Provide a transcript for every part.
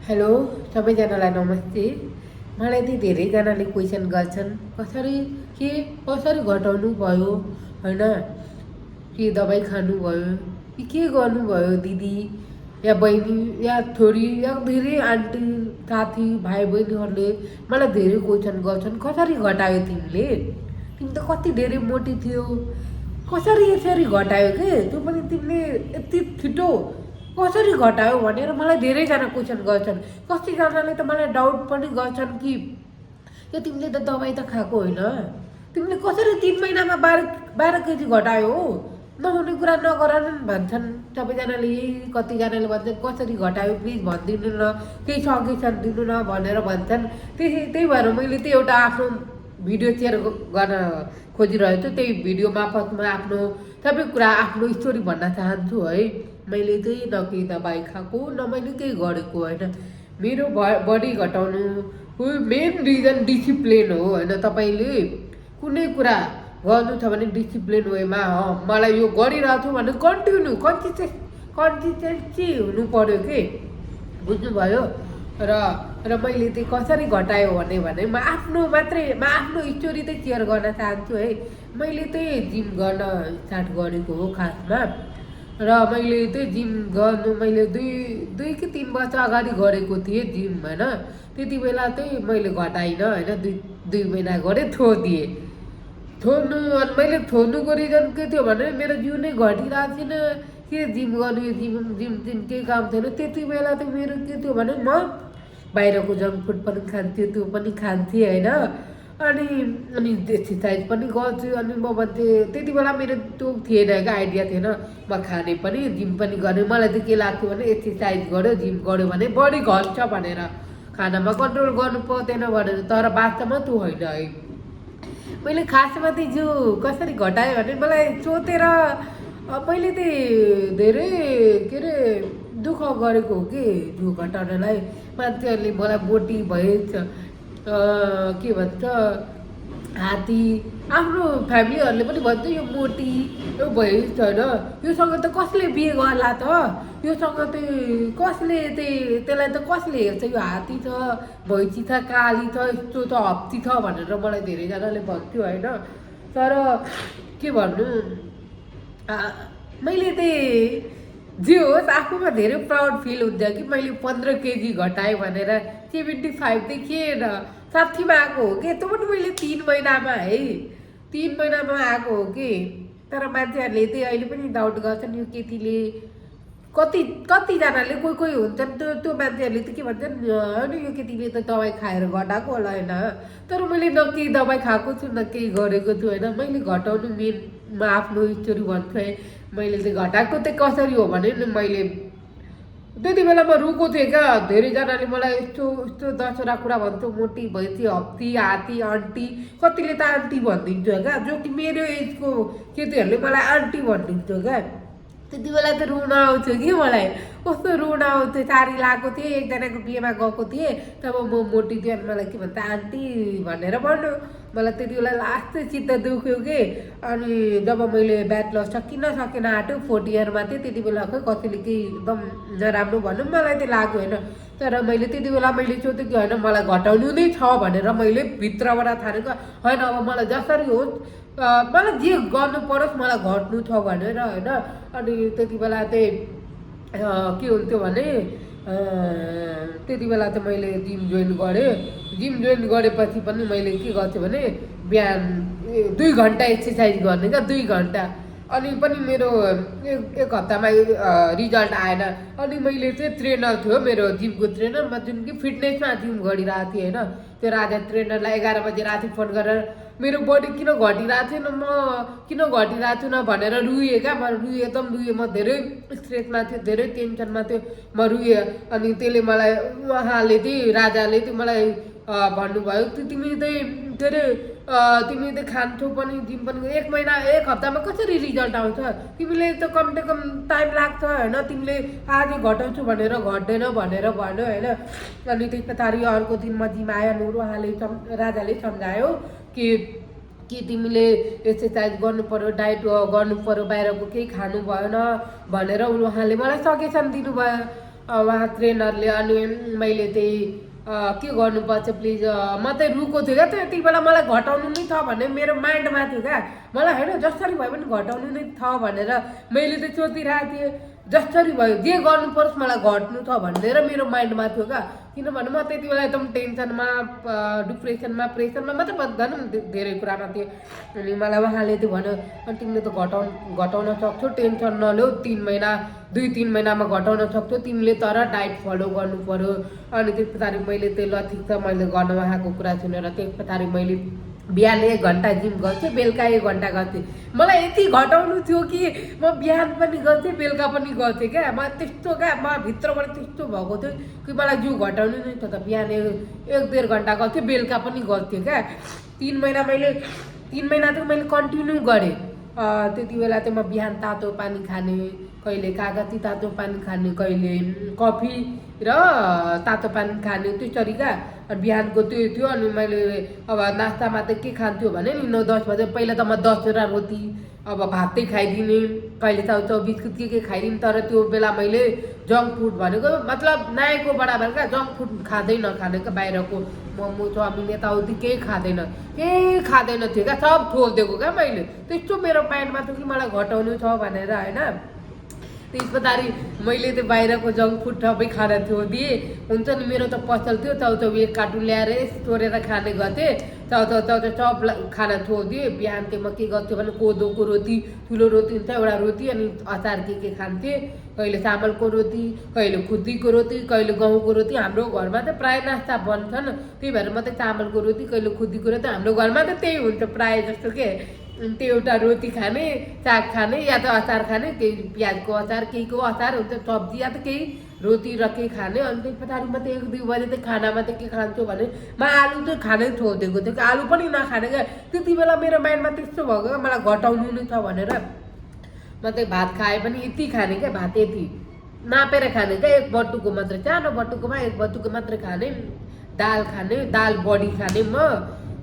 Hello सबैजनालाई नमस्ते। मलाई चाहिँ धेरैजनाले क्वेसन गर्छन् कसरी घटाउनु भयो होइन, के दबाई खानुभयो कि के गर्नुभयो दिदी या बहिनी या छोरी या धेरै आन्टी साथी भाइ बहिनीहरूले मलाई धेरै क्वेसन गर्छन्, कसरी घटायो तिमीले, तिमी त कति धेरै मोटी थियो, कसरी यसरी घटायो के, त्यो पनि तिमीले यति छिटो कसरी घटायो भनेर मलाई धेरैजना क्वेसन गर्छन्। कतिजनाले त मलाई डाउट पनि गर्छन् कि यो तिमीले त दबाई त खाएको होइन, तिमीले कसरी 3 महिनामा 12 केजी घटायो हो, नहुने कुरा नगर भन्छन् सबैजनाले। यही कतिजनाले भन्छन् कसरी घटायो प्लिज भनिदिनु न, केही सजेसन दिनु न भनेर भन्छन्। त्यही भएर मैले चाहिँ एउटा आफ्नो भिडियो सेयर गर्न खोजिरहेको छु। त्यही भिडियो मार्फत म आफ्नो सबै कुरा आफ्नो स्टोरी भन्न चाहन्छु है। मैले चाहिँ न केही दबाई खाएको न मैले केही गरेको होइन। मेरो बडी घटाउनु मेन रिजन डिसिप्लिन हो होइन। तपाईँले कुनै कुरा गर्नु छ भने डिसिप्लिन वेमा मलाई यो गरिरहेको छु भने कन्सिस्टेन्सी हुनु पऱ्यो कि, बुझ्नुभयो। र मैले चाहिँ कसरी घटायो भने म आफ्नो स्टोरी चाहिँ सेयर गर्न चाहन्छु है। मैले चाहिँ जिम गर्न स्टार्ट गरेको हो खासमा, र मैले चाहिँ जिम गर्नु मैले 2 कि 3 वर्ष अगाडि गरेको थिएँ जिम होइन। त्यति बेला चाहिँ मैले घटाइनँ होइन, 2 महिना गरेँ छोडिदिएँ। अनि मैले छोड्नुको रिजन के थियो भने मेरो जिउ नै घटिरहेको थिएन, के जिम गर्नु, जिम केही काम थिएन। त्यति बेला चाहिँ मेरो के थियो भने म बाहिरको जङ्क फुड पनि खान्थेँ, त्यो पनि खान्थेँ होइन। अनि एक्सर्साइज पनि गर्छु। अनि म भन्थेँ त्यति बेला मेरो त्यो थिएन क्या, आइडिया थिएन म खाने पनि जिम पनि गर्ने। मलाई चाहिँ के लाग्थ्यो भने एक्सर्साइज गऱ्यो जिम गऱ्यो भने बडी घट्छ भनेर, खानामा कन्ट्रोल गर्नु पर्दैन भनेर। तर वास्तवमा त्यो होइन है। मैले खासमा चाहिँ जिउ कसरी घटाएँ भने मलाई सोचेर मैले चाहिँ धेरै के अरे दुःख गरेको हो कि जिउ घटाउनलाई। मान्छेहरूले मलाई मोटी भएछ के भन्छ हात्ती, आफ्नो फ्यामिलीहरूले पनि भन्छ यो मोटी यो भएछ होइन, योसँग त कसले बिहे गर्ला त, योसँग चाहिँ कसले त्यसलाई त कसले हेर्छ, यो हात्ती छ भैँसी छ काली छ यस्तो त हप्ती छ भनेर मलाई धेरैजनाले भन्थ्यो होइन। तर के भन्नु, मैले चाहिँ जे होस् आफूमा धेरै प्राउड फिल हुन्छ कि मैले 15 केजी घटाएँ भनेर। 75 थिएन 60मा आएको हो कि, त्यो पनि मैले 3 महिनामा है, 3 महिनामा आएको हो कि। तर मान्छेहरूले चाहिँ अहिले पनि डाउट गर्छन् यो केटीले, कतिजनाले कोही हुन्छन् त्यो मान्छेहरूले चाहिँ के भन्छन् होइन यो केटीले त दबाई खाएर घटाएको होला होइन। तर मैले न केही दबाई खाएको छु न केही गरेको छु होइन। मैले घटाउनु म आफ्नो स्टोरी भन्छु है। मैले चाहिँ घटाएको चाहिँ कसरी हो भने मैले त्यति बेला म रुको थिएँ क्या। धेरैजनाले मलाई यस्तो 10वटा कुरा भन्छौ, मोटी भैँसी हप्ती हात्ती आन्टी, कतिले त आन्टी भनिदिन्छ क्या, जो कि मेरो एजको केटीहरूले मलाई आन्टी भनिदिन्छ क्या। त्यति बेला त रुन आउँथ्यो कि मलाई, कस्तो रुन आउँथ्यो। साडी लगाएको थिएँ, एकजनाको बिहेमा गएको थिएँ, तब म मोटी थिएँ। अनि मलाई के भन्छ आन्टी भनेर भन्नु, मलाई त्यति बेला लास्ट चित्त दुख्यो कि। अनि जब मैले ब्याच लस सकेन आँट्यो 4th इयरमा थिएँ, त्यति बेला खै कसैले केही एकदम नराम्रो भन्नु मलाई चाहिँ लाग्यो होइन। तर मैले त्यति बेला मैले सोचेँ कि होइन मलाई घटाउनु नै छ भनेर मैले भित्रबाट ठानेको होइन। अब मलाई जसरी होस् मलाई जे गर्नु परोस् मलाई घट्नु छ भनेर होइन। अनि त्यति बेला चाहिँ के हुन्थ्यो भने त्यति बेला चाहिँ मैले जिम जोइन गरेँ। जिम जोइन गरेपछि पनि मैले के गर्थेँ भने बिहान 2 घन्टा एक्सर्साइज गर्ने क्या, 2 घन्टा। अनि पनि मेरो एक हप्तामा रिजल्ट आएन। अनि मैले चाहिँ ट्रेनर थियो मेरो जिमको ट्रेनर, म जुन कि फिटनेसमा जिम गरिरहेको थिएँ होइन। त्यो राजा ट्रेनरलाई 11 बजी राति फोन गरेर मेरो बडी किन घटिरहेको थिएन, म किन घटिरहेको छु न भनेर रुएँ क्या। म रुएँ, एकदम रुएँ। म धेरै स्ट्रेसमा थियो, धेरै टेन्सनमा थियो, म रुएँ। अनि त्यसले मलाई उहाँले चाहिँ राजाले चाहिँ मलाई भन्नुभयो तिमी चाहिँ के अरे तिमी चाहिँ खान्छौ पनि जिम पनि, 1 महिना 1 हप्तामा कसरी रिजल्ट आउँछ, तिमीले त कमसेकम टाइम लाग्छ होइन, तिमीले आज घटाउँछु भनेर घट्दैन भनेर भन्यो होइन। अनि त्यस पछाडि अर्को दिन म जिम आयो अनि उहाँले राजाले सम्झायो कि तिमीले एक्सर्साइज गर्नु पऱ्यो, डाइट गर्नु पऱ्यो, बाहिरको केही खानु भएन भनेर उहाँले मलाई सजेसन दिनुभयो। उहाँ ट्रेनरले। अनि मैले त्यही के गर्नुपर्छ प्लिज, म चाहिँ रुको थिएँ क्या त्यति बेला। मलाई घटाउनु नै छ भने मेरो माइन्डमा थियो क्या, मलाई होइन जसरी भए पनि घटाउनु नै छ भनेर मैले चाहिँ सोचिरहेको थिएँ। जसरी भयो जे गर्नु परोस् मलाई घट्नु छ भनेर मेरो माइन्डमा थियो क्या। किनभने म त्यति बेला एकदम टेन्सनमा, डिप्रेसनमा, प्रेसरमा मात्रै भन्न धेरै कुरामा थिएँ। अनि मलाई उहाँले त्यो भन्यो तिमीले त घटाउन सक्छौ, टेन्सन नल्याऊ, 3 महिना 2-3 महिनामा घटाउन सक्छौ तिमीले, तर डाइट फलो गर्नु पर्यो। अनि त्यस पछाडि मैले त्यो ल ठिक छ मैले गर्न उहाँको कुरा सुनेर त्यस पछाडि मैले बिहान 1 घन्टा जिम गर्थेँ, बेलुका 1 घन्टा गर्थेँ। मलाई यति घटाउनु थियो कि म बिहान पनि गर्थेँ बेलुका पनि गर्थेँ क्या। म त्यस्तो क्या, म भित्रबाट त्यस्तो भएको थियो कि मलाई जिउ घटाउनु नै थियो त। बिहान 1-1.5 घन्टा गर्थेँ, बेलुका पनि गर्थेँ क्या। 3 महिना त मैले कन्टिन्यू गरेँ। त्यति बेला चाहिँ म बिहान तातो पानी खाने, कहिले कागती तातो पानी खाने, कहिले कफी र तातो पानी खाने, त्यसरी क्या। अनि बिहानको त्यो थियो। अनि मैले अब नास्तामा त के खान्थ्यो भने नि 9-10 बजे पहिला त म 10 वटा रोटी, अब भातै खाइदिने, कहिले चाउचाउ बिस्कुट के खाइदिने। तर त्यो बेला मैले जङ्क फुड भनेको मतलब नायको बराबर क्या, जङ्क फुड खाँदै नखाने क्या, बाहिरको मोमो चाउमिन यताउति केही खाँदैन थियो क्या, सब छोडिदिएको क्या मैले। त्यस्तो मेरो माइन्डमा थियो कि मलाई घटाउनु छ भनेर होइन। त्यस पछाडि मैले त्यो बाहिरको जङ्क फुड सबै खाना छोडिदिएँ। हुन्छ नि मेरो त पसल थियो, चाउचाउ 1 कार्टुन ल्याएर तोडेर खाने गर्थेँ। चाउचाउ सब खाना छोडिदिएँ। बिहान चाहिँ म के गर्थेँ भने कोदोको रोटी, ठुलो रोटी हुन्छ एउटा रोटी, अनि अचार के खान्थेँ। कहिले चामलको रोटी, कहिले खुद्दीको रोटी, कहिले गहुँको रोटी। हाम्रो घरमा चाहिँ प्रायः नास्ता बन्छन्, त्यही भएर म चाहिँ चामलको रोटी, कहिले खुद्दीको रोटी। हाम्रो घरमा त त्यही हुन्छ प्रायः जस्तो के। त्यो एउटा रोटी खाने, साग खाने, या त अचार खाने, केही प्याजको अचार, केहीको अचार हुन्छ, सब्जी या त केही रोटी र केही खाने। अनि त्यस पछाडि म चाहिँ 1-2 बजे चाहिँ खानामा चाहिँ के खान्छु भने म आलु चाहिँ खानै छोडिदिएको थियो, आलु पनि नखाने क्या। त्यति बेला मेरो माइन्डमा त्यस्तो भएको क्या, मलाई घटाउनु नै छ भनेर। म चाहिँ भात खाएँ पनि यति खाने क्या, भात यति नापेर खाने क्या, 1 बटुको मात्रै, सानो बटुकोमा 1 बटुको मात्रै खाने। दाल खाने, दाल बढी खाने। म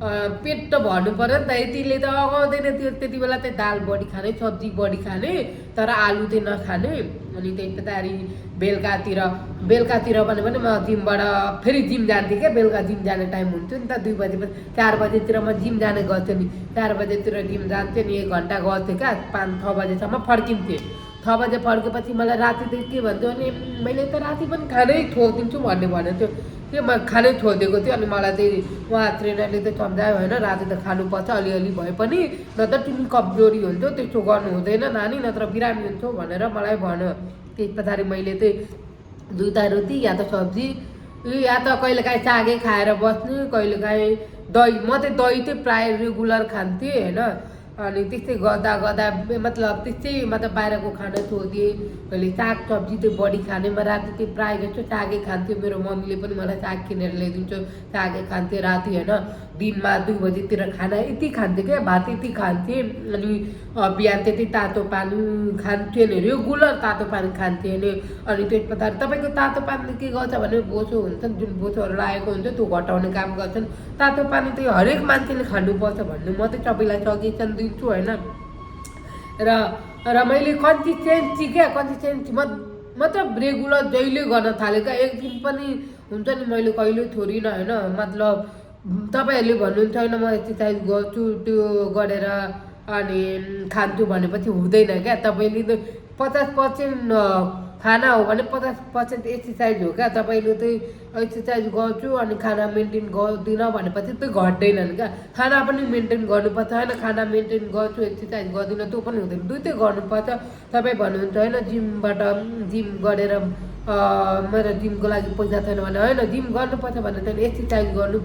पेट त भर्नु पऱ्यो नि त, यतिले त अगाउँदैन थियो। त्यति बेला चाहिँ दाल बढी खाने, सब्जी बढी खाने, तर आलु चाहिँ नखाने। अनि त्यस पछाडि बेलुकातिर भन्यो भने म जिमबाट फेरि जिम जान्थेँ क्या। बेलुका जिम जाने टाइम हुन्थ्यो नि त, 2 बजे 4 बजेतिर म जिम जाने गर्थेँ नि। 4 बजेतिर जिम जान्थेँ नि, 1 घन्टा गर्थेँ क्या, 5-6 बजेसम्म फर्किन्थेँ। 6 बजे फर्केपछि मलाई राति चाहिँ के भन्थ्यो भने मैले त राति पनि खानै छोडिदिन्छु भनेको थियो, त्यो म खानै छोडिदिएको थिएँ। अनि मलाई चाहिँ उहाँ ट्रेनरले चाहिँ सम्झायो होइन, राति त खानुपर्छ अलिअलि भए पनि, नत्र तिमी कमजोरी हुन्थ्यो, त्यस्तो गर्नु हुँदैन नानी, नत्र बिरामी हुन्थ्यो भनेर मलाई भन्यो। त्यस पछाडि मैले चाहिँ 2टा रोटी या त सब्जी या त कहिलेकाहीँ सागै खाएर बस्ने, कहिलेकाहीँ दही। म चाहिँ दही चाहिँ प्रायः रेगुलर खान्थेँ होइन। अनि त्यस्तै गर्दा मतलब त्यस्तै मतलब बाहिरको खाना छोडिदिएँ। कहिले साग सब्जी चाहिँ बढी खाने, म राति चाहिँ प्रायः जस्तो सागै खान्थेँ। मेरो मम्मीले पनि मलाई साग किनेर ल्याइदिन्थ्यो, सागै खान्थेँ राति होइन। दिनमा 2 बजीतिर खाना यति खान्थेँ क्या, भात यति खान्थेँ। अनि बिहान त्यति तातो पानी खान्थेँ नि, रेगुलर तातो पानी खान्थेँ नि। अनि त्यस पछाडि तपाईँको तातो पानीले के गर्छ भने बोसो हुन्छ नि, जुन बोसोहरू लागेको हुन्छ त्यो घटाउने काम गर्छन्। तातो पानी चाहिँ हरेक मान्छेले खानुपर्छ भन्ने म चाहिँ सबैलाई सजेसन दिन्छु होइन। र मैले कन्सिस्टेन्सी मतलब रेगुलर जहिले गर्न थालेँ क्या। एक दिन पनि हुन्छ नि मैले कहिले छोडिनँ होइन। मतलब तपाईँहरूले भन्नुहुन्छ होइन म एक्सर्साइज गर्छु, त्यो गरेर अनि खान्छु भनेपछि हुँदैन क्या। तपाईँले त 50% खाना हो भने 50% एक्सर्साइज हो क्या। तपाईँले चाहिँ एक्सर्साइज गर्छु अनि खाना मेन्टेन गर्दिनँ भनेपछि त्यो घट्दैनन् क्या। खाना पनि मेन्टेन गर्नुपर्छ होइन, खाना मेन्टेन गर्छु एक्सर्साइज गर्दिनँ त्यो पनि हुँदैन, दुइटै गर्नुपर्छ। तपाईँ भन्नुहुन्छ होइन जिम गरेर मेरो जिमको लागि पैसा छैन भने, होइन जिम गर्नुपर्छ भने चाहिँ एक्सर्साइज गर्नु,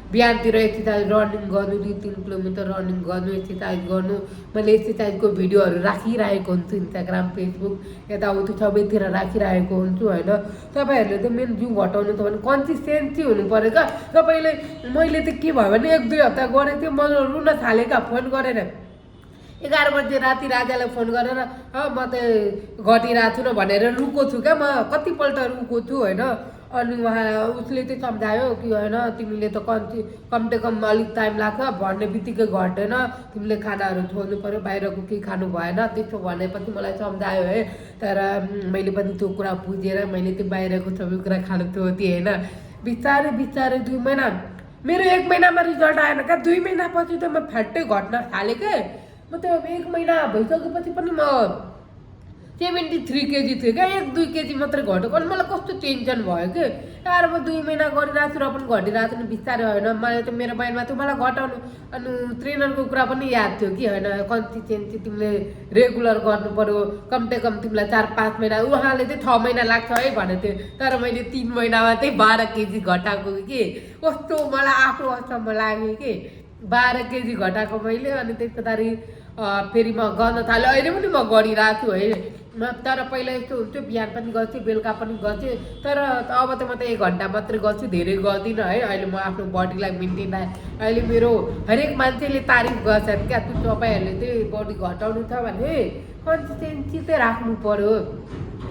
बिहानतिर एक्सर्साइज रनिङ गर्नु, 2-3 किलोमिटर रनिङ गर्नु, एक्सर्साइज गर्नु। मैले एक्सर्साइजको भिडियोहरू राखिरहेको हुन्छु, इन्स्टाग्राम फेसबुक यताउति सबैतिर राखिरहेको हुन्छु होइन। तपाईँहरूले चाहिँ मेन जिउ घटाउनु छ भने कन्सिस्टेन्सी हुनु पऱ्यो क्या। तपाईँले मैले चाहिँ के भयो भने 1-2 हप्ता गरेको थिएँ, म रुन थालेँ क्या। फोन गरेर 11 बजे राति राजालाई फोन गरेर म चाहिँ घटिरहेको छु न भनेर रुको छु क्या। म कतिपल्ट रुको छु होइन। अनि उसले चाहिँ सम्झायो कि होइन तिमीले त कमसेकम अलिक टाइम लाग्छ भन्ने बित्तिकै घट्दैन, तिमीले खानाहरू छोड्नु पऱ्यो, बाहिरको केही खानु भएन त्यसो भनेपछि मलाई सम्झायो है। तर मैले पनि त्यो कुरा बुझेर मैले त्यो बाहिरको सबै कुरा खानु छोड्थेँ होइन। बिस्तारै बिस्तारै 2 महिना, मेरो 1 महिनामा रिजल्ट आएन क्या, 2 महिनापछि त म फ्याट्टै घट्न थालेँ क्या। म त 1 महिना भइसकेपछि पनि म 73 केजी थियो क्या, 1-2 केजी मात्रै घटेको। अनि मलाई कस्तो टेन्सन भयो कि यार म 2 महिना गरिरहेको छु र पनि घटिरहेको छु नि, बिस्तारै होइन। मैले त मेरो माइन्डमा थियो मलाई घटाउनु, अनि ट्रेनरको कुरा पनि याद थियो कि होइन कन्सिस्टेन्सी तिमीले रेगुलर गर्नु पऱ्यो, कमसेकम तिमीलाई 4-5 महिना, उहाँले चाहिँ 6 महिना लाग्छ है भनेको थियो। तर मैले 3 महिनामा चाहिँ 12 केजी घटाएको कि कस्तो मलाई आफू अचम्म लाग्यो कि 12 केजी घटाएको मैले। अनि त्यस पछाडि फेरि म गर्न थालेँ, अहिले पनि म गरिरहेको छु है। तर पहिला यस्तो हुन्थ्यो बिहान पनि गर्थेँ बेलुका पनि गर्थेँ, तर अब त म त 1 घन्टा मात्रै गर्छु, धेरै गर्दिनँ है। अहिले म आफ्नो बडीलाई मेन्टेन अहिले मेरो हरेक मान्छेले तारिफ गर्छन् क्या, तपाईँहरूले चाहिँ बडी घटाउनु छ भने कन्सिस्टेन्सी चाहिँ राख्नु पऱ्यो,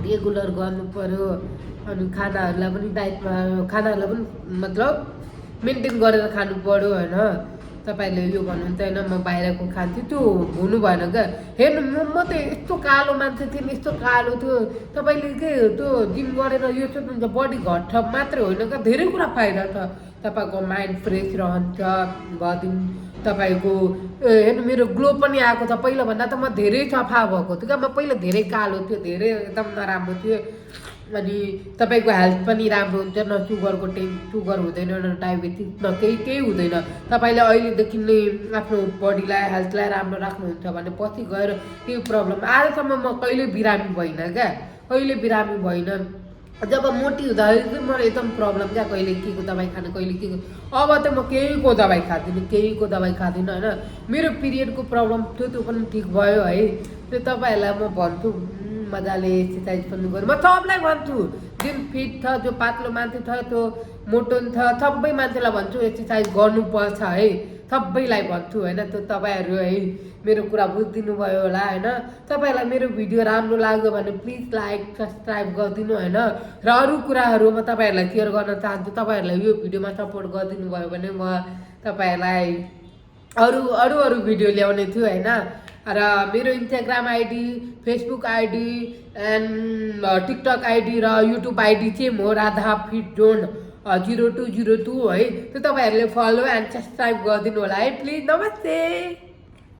रेगुलर गर्नु पऱ्यो। अनि खानाहरूलाई पनि डाइटमा खानाहरूलाई पनि मतलब मेन्टेन गरेर खानु पऱ्यो होइन। तपाईँले यो भन्नुहुन्छ होइन म बाहिरको खान्छु, त्यो हुनु भएन क्या। हेर्नु म त यस्तो कालो मान्छे थिएँ, यस्तो कालो थियो। तपाईँले के त्यो जिम गरेर यो सोच्नुहुन्छ बडी घट्छ मात्रै होइन क्या, धेरै कुरा फाइदा छ। तपाईँको माइन्ड फ्रेस रहन्छ, दिन तपाईँको हेर्नु मेरो ग्लो पनि आएको छ। पहिलाभन्दा त म धेरै सफा भएको थियो क्या, म पहिला धेरै कालो थियो, धेरै एकदम नराम्रो थियो। अनि तपाईँको हेल्थ पनि राम्रो हुन्छ, न सुगर हुँदैन, न डायबिटिज, न केही हुँदैन। तपाईँले अहिलेदेखि नै आफ्नो बडीलाई हेल्थलाई राम्रो राख्नुहुन्छ भने पछि गएर केही प्रब्लम, आजसम्म म कहिले बिरामी भइनँ क्या, कहिले बिरामी भइनँ। जब मोटी हुँदाखेरि चाहिँ मलाई एकदम प्रब्लम क्या, कहिले के को दबाई खानु, कहिले के को। अब त म केहीको दबाई खाँदिनँ होइन। मेरो पिरियडको प्रब्लम थियो, त्यो पनि ठिक भयो है। त्यो तपाईँहरूलाई म भन्छु मजाले एक्सर्साइज पनि गर्नु। म सबलाई भन्छु, जुन फिट छ, जो पातलो मान्छे छ, त्यो मोटो छ, सबै मान्छेलाई भन्छु एक्सर्साइज गर्नुपर्छ है, सबैलाई भन्छु होइन। त्यो तपाईँहरू है मेरो कुरा बुझिदिनु भयो होला होइन। तपाईँहरूलाई मेरो भिडियो राम्रो लाग्यो भने प्लिज लाइक सब्सक्राइब गरिदिनु होइन। र अरू कुराहरू म तपाईँहरूलाई सेयर गर्न चाहन्छु, तपाईँहरूलाई यो भिडियोमा सपोर्ट गरिदिनु भयो भने म तपाईँहरूलाई अरू भिडियो ल्याउने छु होइन। र मेरो Instagram ID, Facebook ID and TikTok ID र युट्युब आइडी चाहिँ म राधा फिट जोन 0202 है। त्यो तपाईँहरूले फलो एन्ड सब्सक्राइब गरिदिनु होला है प्लिज। नमस्ते।